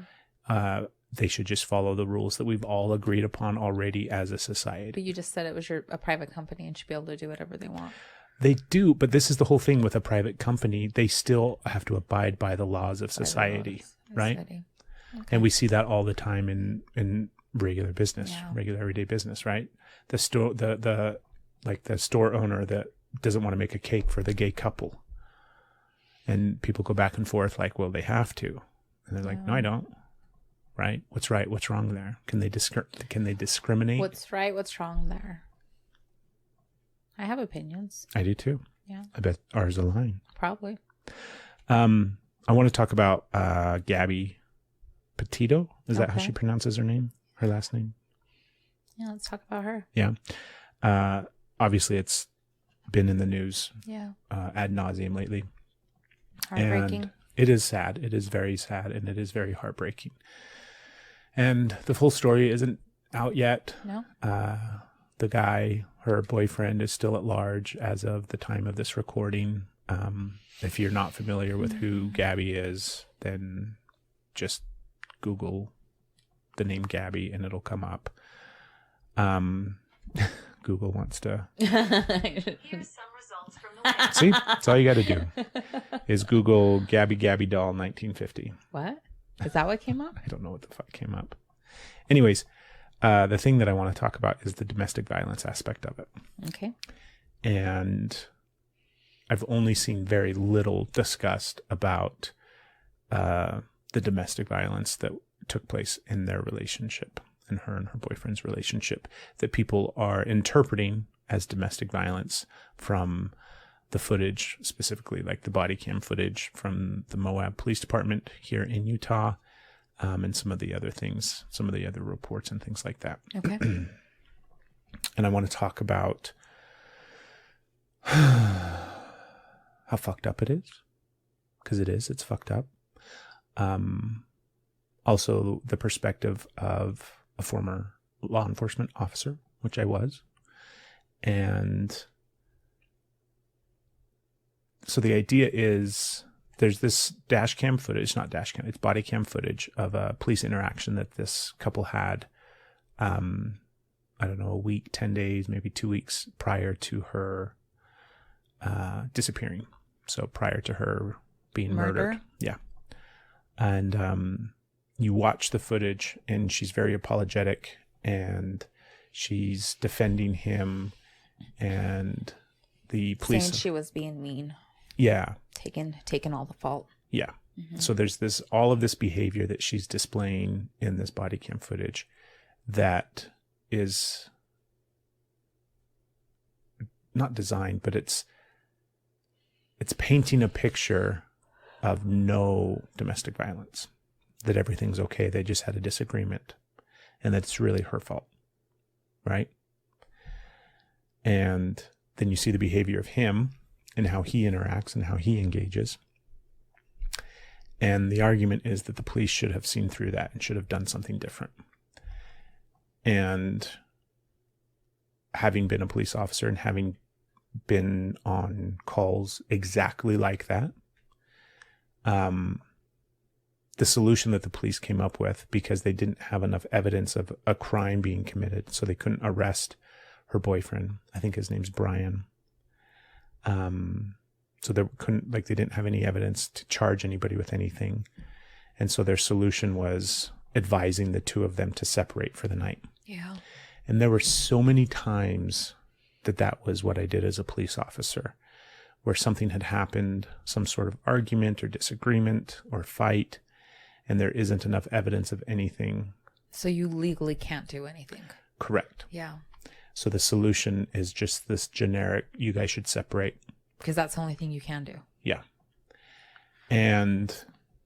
They should just follow the rules that we've all agreed upon already as a society. But you just said it was a private company and should be able to do whatever they want. They do, but this is the whole thing with a private company. They still have to abide by the laws of society, right? Okay. And we see that all the time in regular business, Yeah. regular everyday business, right? The store, the store owner that doesn't want to make a cake for the gay couple. And people go back and forth like, well, they have to. And they're like, no, I don't. Right? What's right? What's wrong there? Can they discriminate? What's right? What's wrong there? I have opinions. I do too. Yeah. I bet ours align. Probably. I want to talk about Gabby Petito. Is that how Okay. she pronounces her name? Her last name? Yeah, let's talk about her. Yeah. Obviously, it's been in the news Yeah. ad nauseum lately. Heartbreaking. And it is sad. It is very sad, and it is very heartbreaking. And the full story isn't out yet. No. The guy, her boyfriend, is still at large as of the time of this recording. If you're not familiar with who Gabby is, then just Google the name Gabby and it'll come up. Google wants to Here's some results from the web. see. That's all you got to do is Google Gabby doll 1950. What? Is that what came up? I don't know what the fuck came up. Anyways, the thing that I want to talk about is the domestic violence aspect of it. Okay. And I've only seen very little discussed about the domestic violence that took place in their relationship, in her and her boyfriend's relationship, that people are interpreting as domestic violence from the footage, specifically like the body cam footage from the Moab Police Department here in Utah, and some of the other things, some of the other reports and things like that. Okay. And I want to talk about how fucked up it is, because it's fucked up. Also the perspective of a former law enforcement officer, which I was. And so the idea is there's this dash cam footage, not dash cam, it's body cam footage of a police interaction that this couple had, I don't know, a week, 10 days, maybe 2 weeks prior to her disappearing. So prior to her being murdered. Yeah. And you watch the footage and she's very apologetic and she's defending him, and the police Saying she was being mean. Yeah. Taking all the fault. Yeah. Mm-hmm. So there's all of this behavior that she's displaying in this body cam footage that is not designed, but it's painting a picture of no domestic violence, that everything's okay. They just had a disagreement and that's really her fault. Right. And then you see the behavior of him and how he interacts and how he engages. And the argument is that the police should have seen through that and should have done something different. And having been a police officer and having been on calls exactly like that, the solution that the police came up with, because they didn't have enough evidence of a crime being committed, so they couldn't arrest her boyfriend. I think his name's Brian. So they didn't have any evidence to charge anybody with anything. And so their solution was advising the two of them to separate for the night. Yeah. And there were so many times that was what I did as a police officer, where something had happened, some sort of argument or disagreement or fight, and there isn't enough evidence of anything. So you legally can't do anything. Correct. Yeah. So the solution is just this generic, you guys should separate. Because that's the only thing you can do. Yeah. And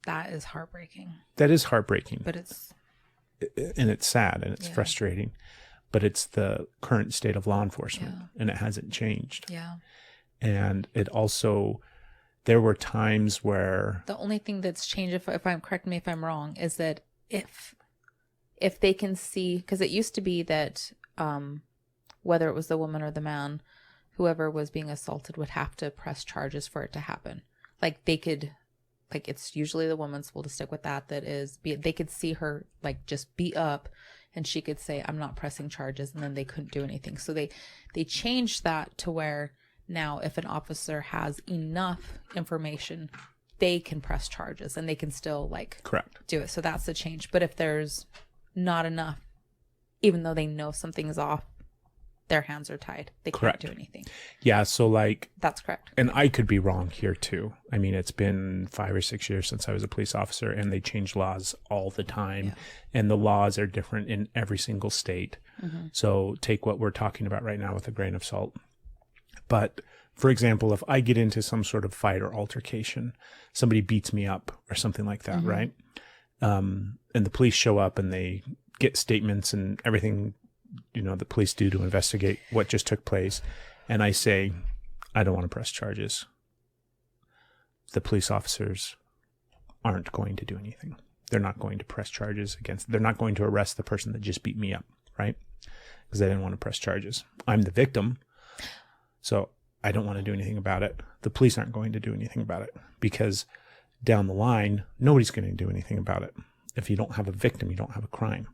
that is heartbreaking. That is heartbreaking. But it's sad and it's frustrating. But it's the current state of law enforcement, and it hasn't changed. Yeah. And it also, there were times where the only thing that's changed, if I'm, correct me if I'm wrong, is that if they can see, because it used to be that whether it was the woman or the man, whoever was being assaulted would have to press charges for it to happen. Like they could, like it's usually the woman's, we'll just stick with that is, they could see her like just beat up and she could say, I'm not pressing charges, and then they couldn't do anything. So they changed that to where now if an officer has enough information, they can press charges and they can still like correct do it. So that's the change. But if there's not enough even though they know something's off, their hands are tied. They Correct. can't do anything. Yeah. So like, That's correct. and I could be wrong here too. I mean, it's been 5 or 6 years since I was a police officer, and they change laws all the time. Yeah. And the laws are different in every single state. So take what we're talking about right now with a grain of salt. But for example, if I get into some sort of fight or altercation, somebody beats me up or something like that, right? And the police show up and they get statements and everything, you know, the police do to investigate what just took place. And I say, I don't want to press charges. The police officers aren't going to do anything. They're not going to press charges against, they're not going to arrest the person that just beat me up, right? Because they didn't want to press charges. I'm the victim. So I don't want to do anything about it. The police aren't going to do anything about it because down the line, nobody's going to do anything about it. If you don't have a victim, you don't have a crime,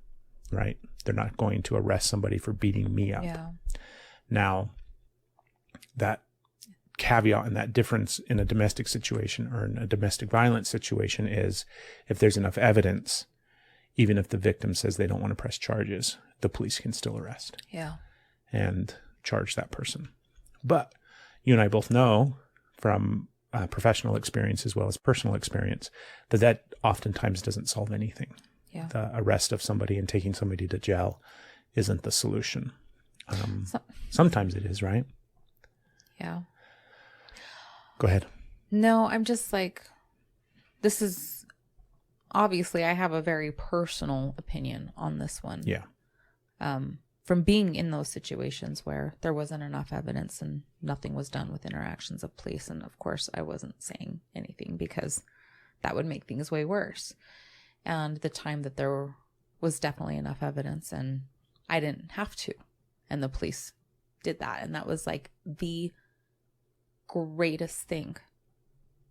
right? They're not going to arrest somebody for beating me up. Yeah. Now, that caveat and that difference in a domestic situation or in a domestic violence situation is if there's enough evidence, even if the victim says they don't want to press charges, the police can still arrest Yeah. and charge that person. But you and I both know from professional experience as well as personal experience that oftentimes doesn't solve anything. Yeah. The arrest of somebody and taking somebody to jail isn't the solution. Sometimes it is, right? Yeah. Go ahead. No, I'm just like, this is obviously I have a very personal opinion on this one. Yeah. From being in those situations where there wasn't enough evidence and nothing was done with interactions of police. And of course, I wasn't saying anything because that would make things way worse. And the time that there was definitely enough evidence and I didn't have to. And the police did that. And that was like the greatest thing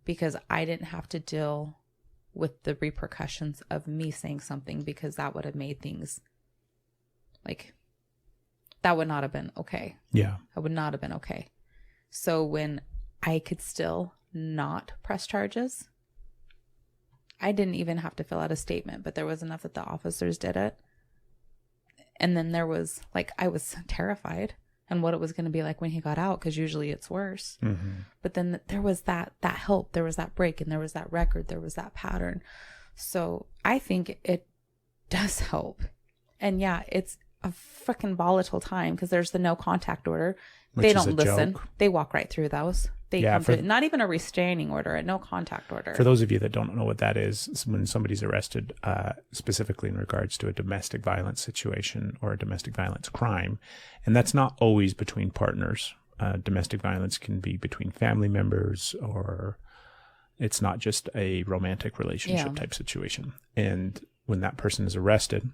because I didn't have to deal with the repercussions of me saying something because that would have made things like, that would not have been okay. Yeah. That would not have been okay. So when I could still not press charges, I didn't even have to fill out a statement, but there was enough that the officers did it. And then there was like, I was terrified and what it was going to be like when he got out, because usually it's worse. But then there was that help, there was that break, and there was that record, there was that pattern. So I think it does help. And yeah, it's a freaking volatile time because there's the no contact order. Which they is don't a listen. joke. They walk right through those. They come through. Not even a restraining order, a no contact order. For those of you that don't know what that is when somebody's arrested, specifically in regards to a domestic violence situation or a domestic violence crime, and that's not always between partners. Domestic violence can be between family members, or it's not just a romantic relationship type situation. And when that person is arrested,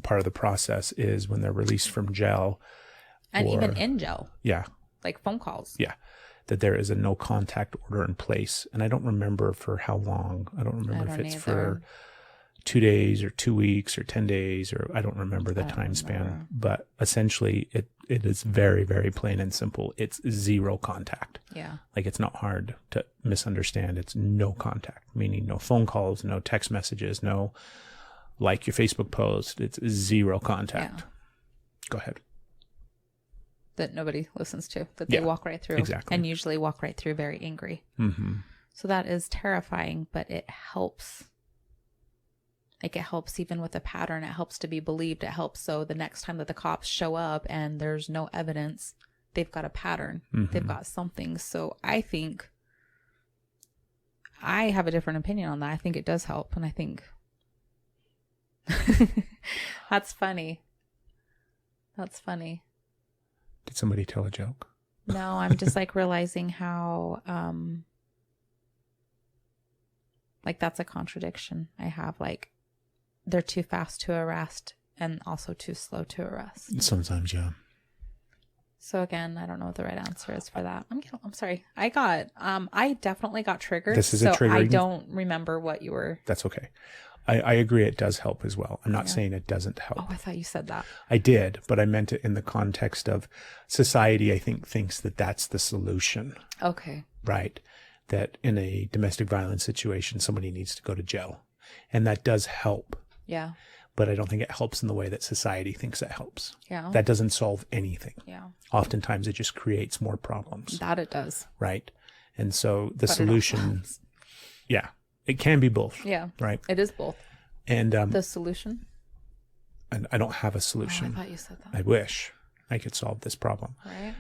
part of the process is when they're released from jail. And even in jail. Yeah. Like phone calls. Yeah. That there is a no contact order in place. And I don't remember for how long. I don't remember if it's for 2 days or 2 weeks or 10 days, or I don't remember the time span. But essentially it is very, very plain and simple. It's zero contact. Yeah. Like it's not hard to misunderstand. It's no contact, meaning no phone calls, no text messages, no like your Facebook post. It's zero contact. Yeah. Go ahead. That nobody listens to, that they walk right through. Exactly. And usually walk right through very angry. So that is terrifying, but it helps. Like it helps even with a pattern. It helps to be believed. It helps so the next time that the cops show up and there's no evidence, they've got a pattern. They've got something. So I think I have a different opinion on that. I think it does help. And I think that's funny. That's funny. Did somebody tell a joke? No, I'm just like realizing how, like that's a contradiction I have. Like they're too fast to arrest and also too slow to arrest. Sometimes, yeah. So again, I don't know what the right answer is for that. I'm sorry. I definitely got triggered. This is a triggering. I don't remember what you were. That's okay. I agree it does help as well. I'm not saying it doesn't help. Oh, I thought you said that. I did, but I meant it in the context of society, I think, thinks that that's the solution. Okay. Right? That in a domestic violence situation, somebody needs to go to jail. And that does help. Yeah. but I don't think it helps in the way that society thinks it helps. Yeah. That doesn't solve anything. Yeah. Oftentimes it just creates more problems. That it does. Right. And so the But it solution, also- yeah, it can be both. Yeah. Right. It is both. And The solution? and I don't have a Oh, I solution. thought you said that. I wish I could solve this problem. Right.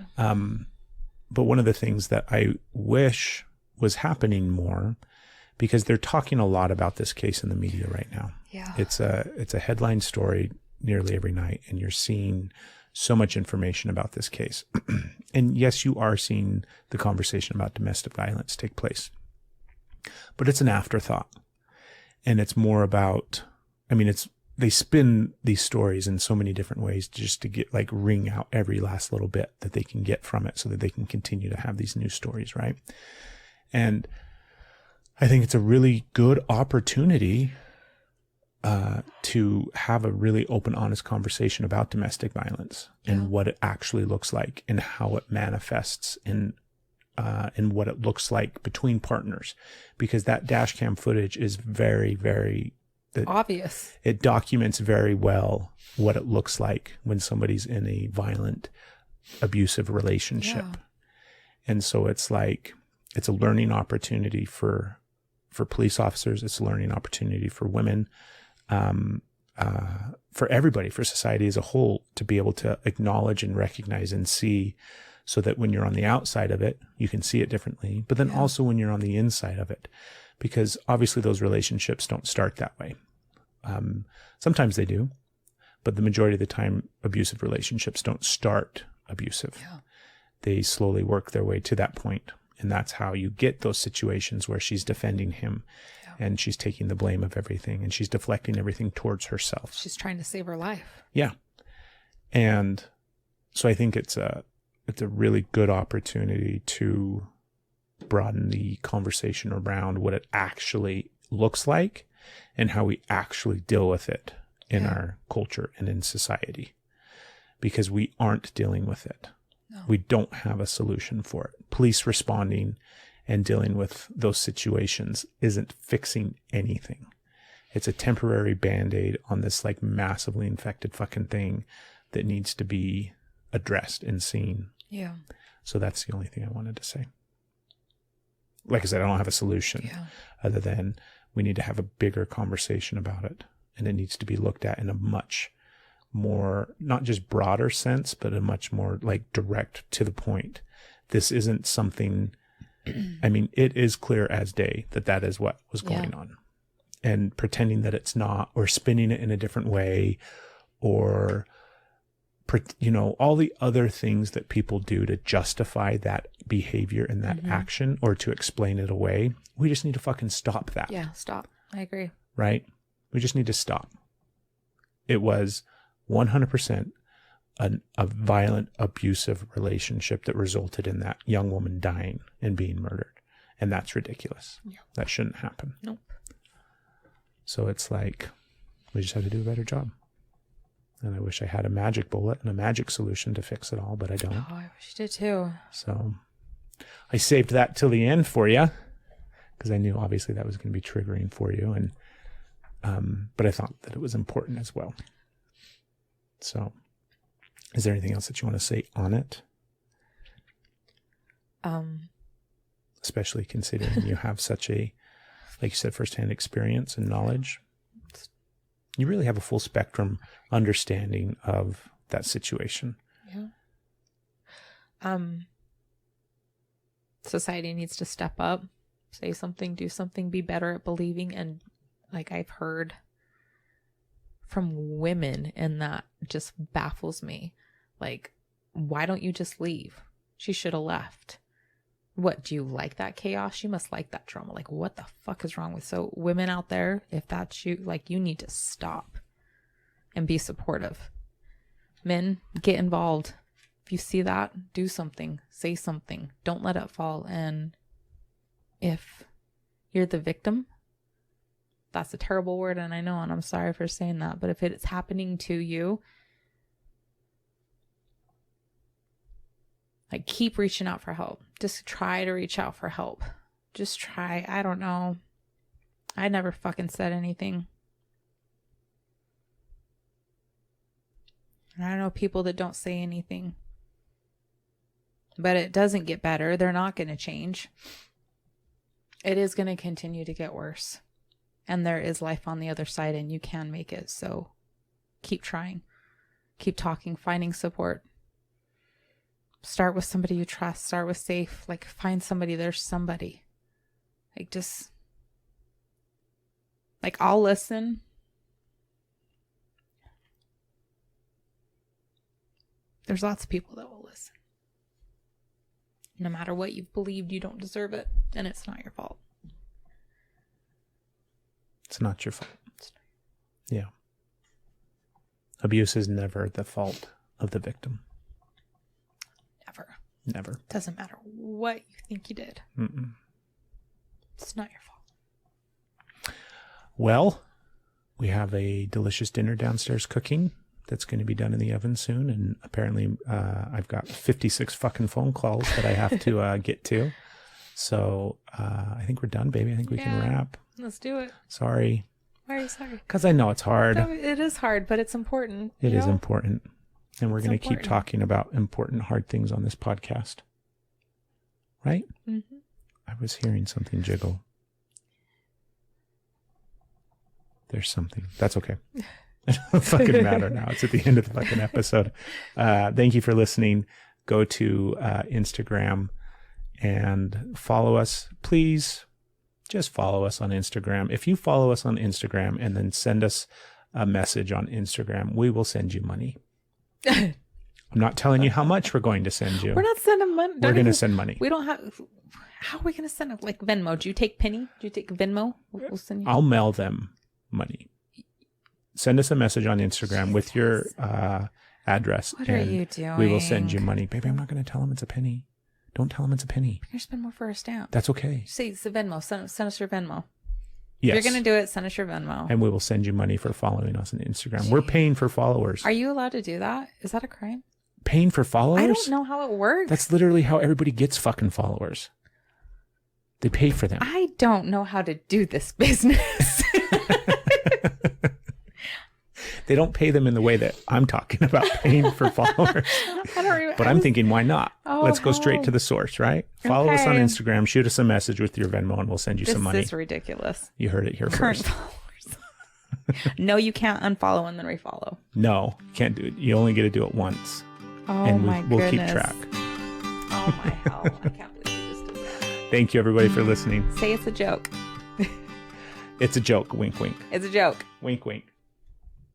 But one of the things that I wish was happening more, because they're talking a lot about this case in the media right now. Yeah. It's a headline story nearly every night, and you're seeing so much information about this case. And yes, you are seeing the conversation about domestic violence take place, but it's an afterthought. And it's more about, I mean, they spin these stories in so many different ways just to get like wring out every last little bit that they can get from it so that they can continue to have these news stories. Right. And I think it's a really good opportunity to have a really open, honest conversation about domestic violence and what it actually looks like and how it manifests in what it looks like between partners, because that dash cam footage is very, very obvious. It documents very well what it looks like when somebody's in a violent, abusive relationship. Yeah. And so it's like, it's a learning opportunity for police officers. It's a learning opportunity for women, for everybody, for society as a whole, to be able to acknowledge and recognize and see, so that when you're on the outside of it, you can see it differently. But then also when you're on the inside of it, because obviously those relationships don't start that way. Sometimes they do, but the majority of the time, abusive relationships don't start abusive. Yeah. They slowly work their way to that point. And that's how you get those situations where she's defending him and she's taking the blame of everything and she's deflecting everything towards herself. She's trying to save her life. Yeah. And so I think it's a really good opportunity to broaden the conversation around what it actually looks like and how we actually deal with it in our culture and in society, because we aren't dealing with it. No. We don't have a solution for it. Police responding and dealing with those situations isn't fixing anything. It's a temporary Band-Aid on this like massively infected fucking thing that needs to be addressed and seen. Yeah. So that's the only thing I wanted to say. Like I said, I don't have a solution other than we need to have a bigger conversation about it. And it needs to be looked at in a much more, not just broader sense, but a much more like direct to the point. This isn't something, I mean, it is clear as day that that is what was going on. And pretending that it's not, or spinning it in a different way, or, you know, all the other things that people do to justify that behavior and that action, or to explain it away. We just need to fucking stop that. Yeah, stop. I agree. Right? We just need to stop. It was 100% a violent, abusive relationship that resulted in that young woman dying and being murdered. And that's ridiculous. Yeah. That shouldn't happen. Nope. So it's like, we just have to do a better job. And I wish I had a magic bullet and a magic solution to fix it all, but I don't. Oh, I wish you did too. So I saved that till the end for you, because I knew obviously that was going to be triggering for you. And but I thought that it was important as well. So is there anything else that you want to say on it? Especially considering you have such a, like you said, firsthand experience and knowledge. You really have a full spectrum understanding of that situation. Yeah. Society needs to step up, say something, do something, be better at believing. And like I've heard from women, and that just baffles me. Like, why don't you just leave? She should have left. What, do you like that chaos? You must like that drama. Like, what the fuck is wrong with? So women out there, if that's you, like, you need to stop and be supportive. Men, get involved. If you see that, do something, say something, don't let it fall. And if you're the victim, that's a terrible word, and I know, and I'm sorry for saying that, but if it's happening to you, like, keep reaching out for help. Just try to reach out for help. Just try. I don't know. I never fucking said anything. And I know people that don't say anything. But it doesn't get better. They're not going to change. It is going to continue to get worse. And there is life on the other side, and you can make it. So keep trying. Keep talking, finding support. Start with somebody you trust. Start with safe. Like, find somebody. There's somebody. Like, just... Like, I'll listen. There's lots of people that will listen. No matter what you've believed, you don't deserve it. And it's not your fault. It's not your fault. Yeah. Abuse is never the fault of the victim. Never. Doesn't matter what you think you did. Mm-mm. It's not your fault. Well, we have a delicious dinner downstairs cooking that's going to be done in the oven soon. And apparently I've got 56 fucking phone calls that I have to get to. So I think we're done, baby. I think we can wrap. Let's do it. Sorry. Why are you sorry? Because I know it's hard. It is hard, but it's important. It is important. And we're going to keep important. talking about important, hard things on this podcast. Right? Mm-hmm. I was hearing something jiggle. There's something. That's okay. It doesn't fucking matter now. It's at the end of the fucking episode. Thank you for listening. Go to Instagram and follow us. Please just follow us on Instagram. If you follow us on Instagram and then send us a message on Instagram, we will send you money. I'm not telling you how much we're going to send you. We're not sending money. We're going to send money. We don't have... How are we going to send it? Like Venmo. Do you take Penny? Do you take Venmo? We'll send you... I'll mail them money. Send us a message on Instagram with your address. What are you doing? We will send you money. Baby, I'm not going to tell them it's a penny. Don't tell them it's a penny. You're going to spend more for a stamp. That's okay. Say it's a Venmo. Send us your Venmo. Yes. If you're going to do it, send us your Venmo. And we will send you money for following us on Instagram. We're paying for followers. Are you allowed to do that? Is that a crime? Paying for followers? I don't know how it works. That's literally how everybody gets fucking followers. They pay for them. I don't know how to do this business. They don't pay them in the way that I'm talking about paying for followers. But I'm thinking, why not? Let's go straight to the source, right? Follow us on Instagram, shoot us a message with your Venmo, and we'll send you some money. This is ridiculous. You heard it here Current first. followers. No, you can't unfollow and then refollow. No, you can't do it. You only get to do it once. Oh, and my we'll keep goodness. track. Oh, my hell. I can't believe you just did that. Thank you, everybody, for listening. Say it's a joke. It's a joke. Wink, wink. It's a joke. Wink, wink.